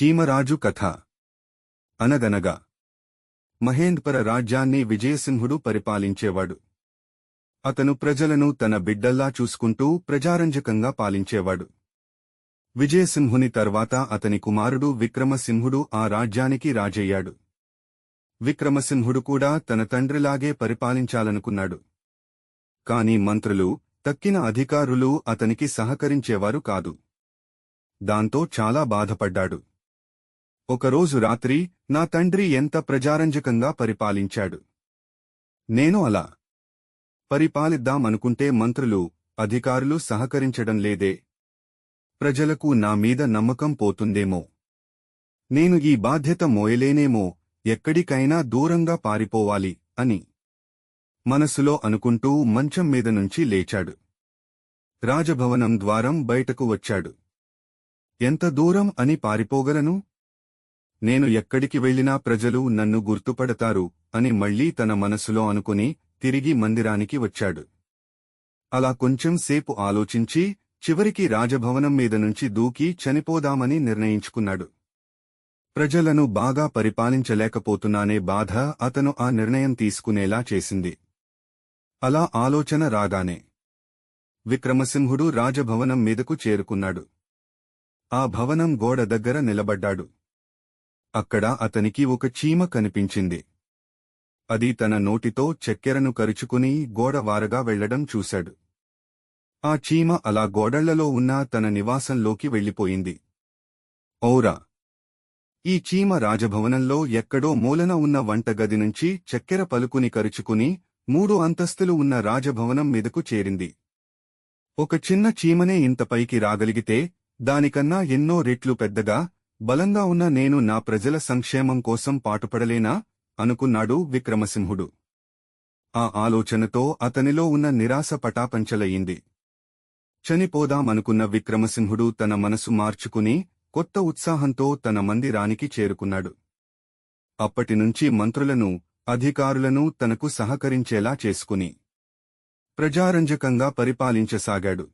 చీమరాజు కథ. అనగనగా మహేంద్రపుర రాజ్యాన్ని విజయసింహుడు పరిపాలించేవాడు. అతను ప్రజలను తన బిడ్డల్లా చూసుకుంటూ ప్రజారంజకంగా పాలించేవాడు. విజయసింహుని తర్వాత అతని కుమారుడు విక్రమసింహుడు ఆ రాజ్యానికి రాజయ్యాడు. విక్రమసింహుడు కూడా తన తండ్రిలాగే పరిపాలించాలనుకున్నాడు. కాని మంత్రులు, తక్కిన అధికారులు అతనికి సహకరించేవారు కాదు. దాంతో చాలా బాధపడ్డాడు. ఒకరోజు రాత్రి, నా తండ్రి ఎంత ప్రజారంజకంగా పరిపాలించాడు. నేను అలా పరిపాలిద్దామనుకుంటే మంత్రులు, అధికారులు సహకరించడం లేదే. ప్రజలకు నా మీద నమ్మకం పోతుందేమో. నేను ఈ బాధ్యత మోయలేనేమో, ఎక్కడికైనా దూరంగా పారిపోవాలి అని మనసులో అనుకుంటూ మంచం మీద నుంచి లేచాడు. రాజభవనం ద్వారం బయటకు వచ్చాడు. ఎంత దూరం అని పారిపోగలను? నేను ఎక్కడికి వెళ్లినా ప్రజలు నన్ను గుర్తుపడతారు అని మళ్లీ తన మనసులో అనుకుని తిరిగి మందిరానికి వచ్చాడు. అలా కొంచెం సేపు ఆలోచించి చివరికి రాజభవనం మీద నుంచి దూకి చనిపోదామని నిర్ణయించుకున్నాడు. ప్రజలను బాగా పరిపాలించలేకపోతున్నానే బాధ అతను ఆ నిర్ణయం తీసుకునేలా చేసింది. అలా ఆలోచన రాగానే విక్రమసింహుడు రాజభవనం మీదకు చేరుకున్నాడు. ఆ భవనం గోడ దగ్గర నిలబడ్డాడు. అక్కడ అతనికి ఒక చీమ కనిపించింది. అది తన నోటితో చక్కెరను కరుచుకుని గోడ వారగా వెళ్లడం చూశాడు. ఆ చీమ అలా గోడళ్లలో ఉన్న తన నివాసంలోకి వెళ్లిపోయింది. ఔరా! ఈ చీమ రాజభవనంలో ఎక్కడో మూలన ఉన్న వంటగది నుంచి చక్కెర పలుకుని కరుచుకుని 3 అంతస్తులు ఉన్న రాజభవనం మీదకు చేరింది. ఒక చిన్న చీమనే ఇంత పైకి రాగలిగితే దానికన్నా ఎన్నో రెట్లు పెద్దగా, బలంగా ఉన్న నేను నా ప్రజల సంక్షేమం కోసం పాటుపడలేనా అనుకున్నాడు విక్రమసింహుడు. ఆ ఆలోచనతో అతనిలో ఉన్న నిరాశ పటాపంచలయింది. చనిపోదామనుకున్న విక్రమసింహుడు తన మనసు మార్చుకుని కొత్త ఉత్సాహంతో తన మందిరానికి చేరుకున్నాడు. అప్పటినుంచి మంత్రులను, అధికారులను తనకు సహకరించేలా చేసుకుని ప్రజారంజకంగా పరిపాలించసాగాడు.